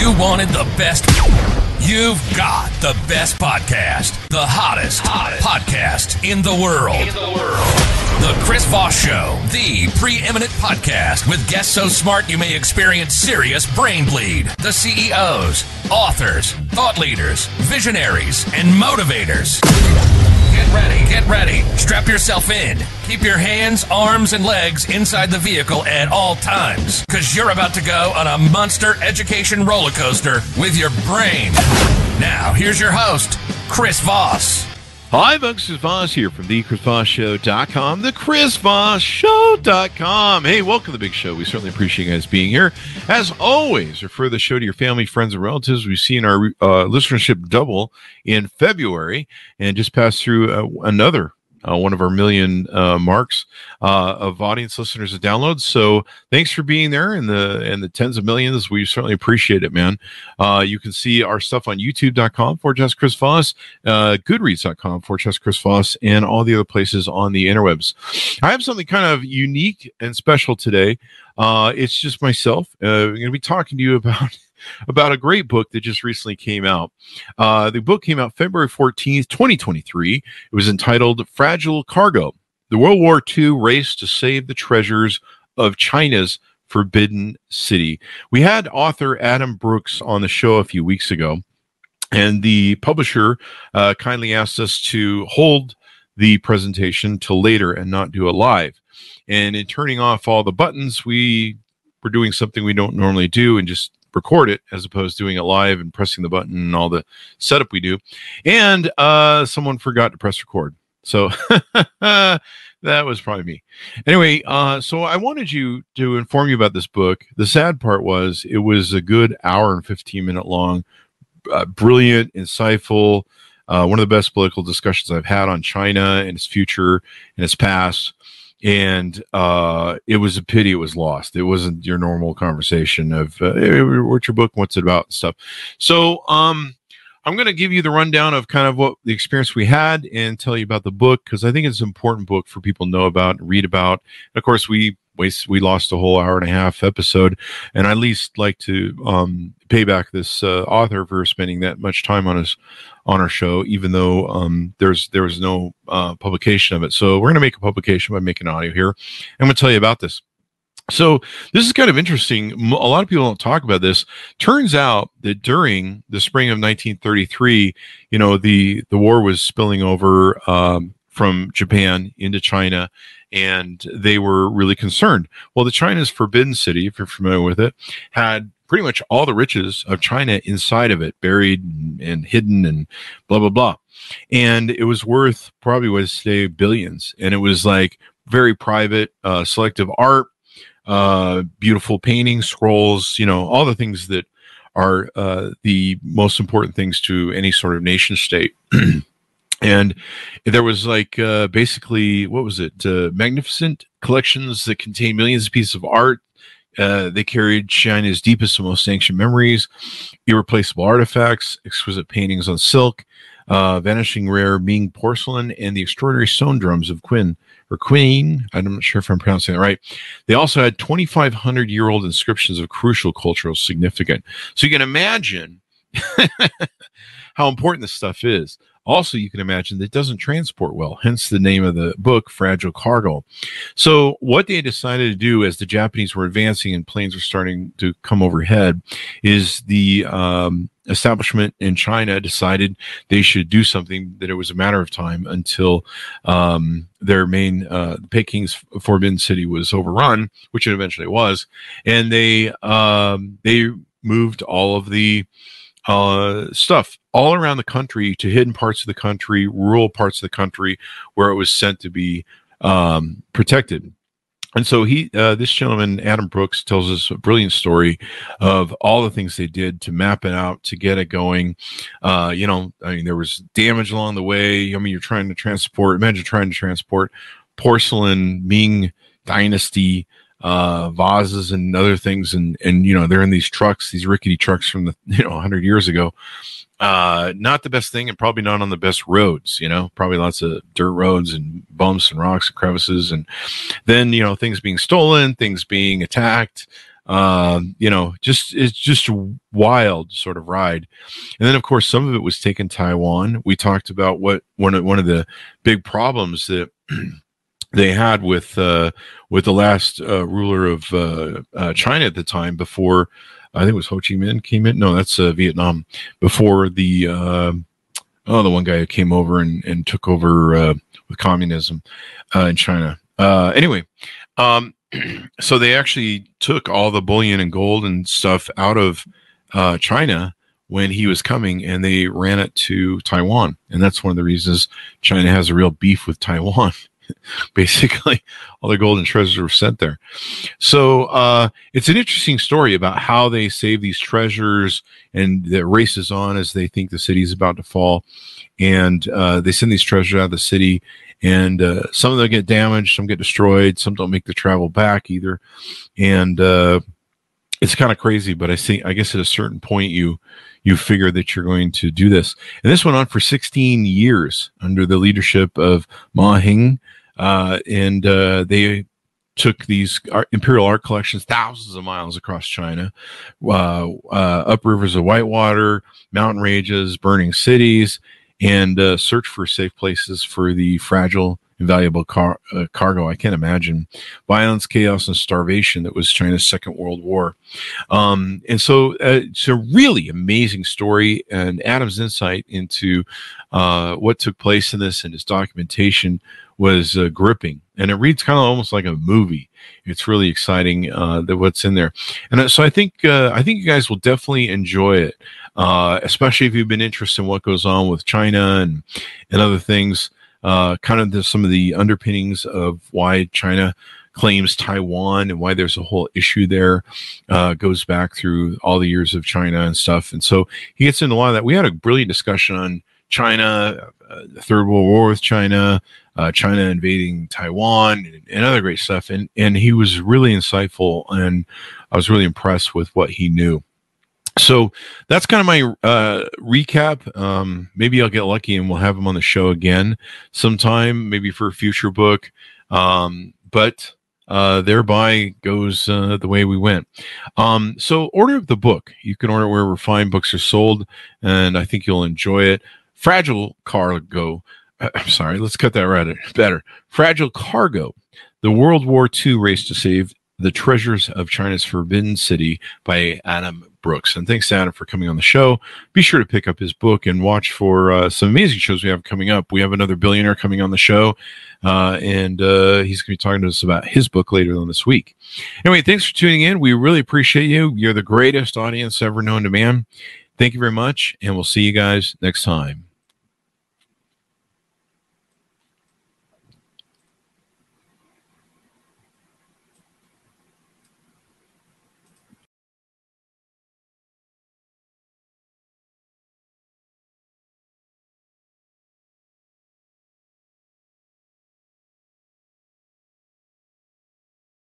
You wanted the best. You've got the best podcast. The hottest podcast in the world. The Chris Voss Show, the preeminent podcast with guests so smart you may experience serious brain bleed. The CEOs, authors, thought leaders, visionaries, and motivators. Get ready. Strap yourself in. Keep your hands, arms, and legs inside the vehicle at all times, because you're about to go on a monster education roller coaster with your brain. Now, here's your host, Chris Voss. Hi, folks. Chris Voss here from thechrisvossshow.com, thechrisvossshow.com. Hey, welcome to the big show. We certainly appreciate you guys being here. As always, refer the show to your family, friends, and relatives. We've seen our listenership double in February and just passed through another one of our million marks of audience listeners and downloads. So thanks for being there and the tens of millions. We certainly appreciate it, man. You can see our stuff on youtube.com/Chris Voss, goodreads.com/Chris Voss, and all the other places on the interwebs. I have something kind of unique and special today. It's just myself. I'm going to be talking to you about a great book that just recently came out. The book came out February 14th, 2023. It was entitled Fragile Cargo, the World War II Race to Save the Treasures of China's Forbidden City. We had author Adam Brooks on the show a few weeks ago, and the publisher kindly asked us to hold the presentation till later and not do it live. And in turning off all the buttons, we were doing something we don't normally do and just record it as opposed to doing it live and pressing the button and all the setup we do. And someone forgot to press record. So that was probably me. Anyway, so I wanted to inform you about this book. The sad part was it was a good hour and 15-minute long, brilliant, insightful, one of the best political discussions I've had on China and its future and its past. And it was a pity it was lost. It wasn't your normal conversation of hey, what's your book, what's it about, and stuff. So I'm going to give you the rundown of kind of what the experience we had and tell you about the book, because I think it's an important book for people to know about and read about. And of course, we lost a whole hour and a half episode, and I at least like to pay back this author for spending that much time on our show, even though there was no publication of it. So we're going to make a publication by making audio here. I'm going to tell you about this. So this is kind of interesting. A lot of people don't talk about this. Turns out that during the spring of 1933, the war was spilling over from Japan into China, and they were really concerned. Well, the China's Forbidden City, if you're familiar with it, had pretty much all the riches of China inside of it, buried and hidden and blah, blah, blah. And it was worth probably what is today billions. And it was like very private, selective art, beautiful paintings, scrolls, all the things that are the most important things to any sort of nation state. And there was like basically, what was it? Magnificent collections that contain millions of pieces of art. They carried China's deepest and most ancient memories, irreplaceable artifacts, exquisite paintings on silk, vanishing rare Ming porcelain, and the extraordinary Stone Drums of Qin, or Qin. I'm not sure if I'm pronouncing that right. They also had 2,500-year-old inscriptions of crucial cultural significance. So you can imagine how important this stuff is. Also, you can imagine that it doesn't transport well, hence the name of the book, Fragile Cargo. So what they decided to do as the Japanese were advancing and planes were starting to come overhead is the establishment in China decided they should do something, that it was a matter of time until their main, Peking's Forbidden City was overrun, which it eventually was. And they moved all of the stuff all around the country to hidden parts of the country, rural parts of the country where it was sent to be protected. And so this gentleman, Adam Brooks, tells us a brilliant story of all the things they did to map it out, to get it going. There was damage along the way. You're trying to transport porcelain Ming dynasty vases and other things, and they're in these trucks, these rickety trucks from the 100 years ago. Not the best thing, and probably not on the best roads, probably lots of dirt roads and bumps and rocks and crevices, and then things being stolen, things being attacked, It's just a wild sort of ride. And then, of course, some of it was taken Taiwan. We talked about what one of the big problems that they had with the last ruler of China at the time, before I think it was Ho Chi Minh came in. No, that's Vietnam. Before the one guy who came over and took over with communism in China. Anyway, so they actually took all the bullion and gold and stuff out of China when he was coming, and they ran it to Taiwan. And that's one of the reasons China has a real beef with Taiwan. Basically, all the gold and treasures were sent there. So it's an interesting story about how they save these treasures, and that races on as they think the city is about to fall. And they send these treasures out of the city, and some of them get damaged, some get destroyed, some don't make the travel back either. And it's kind of crazy, but I guess at a certain point you figure that you're going to do this. And this went on for 16 years under the leadership of Ming. And they took these imperial art collections thousands of miles across China, up rivers of whitewater, mountain ranges, burning cities, and searched for safe places for the fragile and valuable cargo. I can't imagine violence, chaos, and starvation that was China's Second World War. And so it's a really amazing story, and Adam's insight into what took place in this and his documentation was gripping, and it reads kind of almost like a movie. It's really exciting that what's in there, and so I think you guys will definitely enjoy it, especially if you've been interested in what goes on with China and other things. Kind of some of the underpinnings of why China claims Taiwan and why there's a whole issue there, goes back through all the years of China and stuff. And so he gets into a lot of that. We had a brilliant discussion on China, the Third World War with China, China invading Taiwan, and other great stuff. And he was really insightful, and I was really impressed with what he knew. So that's kind of my recap. Maybe I'll get lucky and we'll have him on the show again sometime, maybe for a future book. But thereby goes the way we went. So order the book. You can order wherever fine books are sold, and I think you'll enjoy it. Fragile Cargo. I'm sorry, let's cut that right better. Fragile Cargo, the World War II race to save the treasures of China's Forbidden City by Adam Brooks. And thanks to Adam for coming on the show. Be sure to pick up his book and watch for some amazing shows we have coming up. We have another billionaire coming on the show, and he's going to be talking to us about his book later on this week. Anyway, thanks for tuning in. We really appreciate you. You're the greatest audience ever known to man. Thank you very much, and we'll see you guys next time.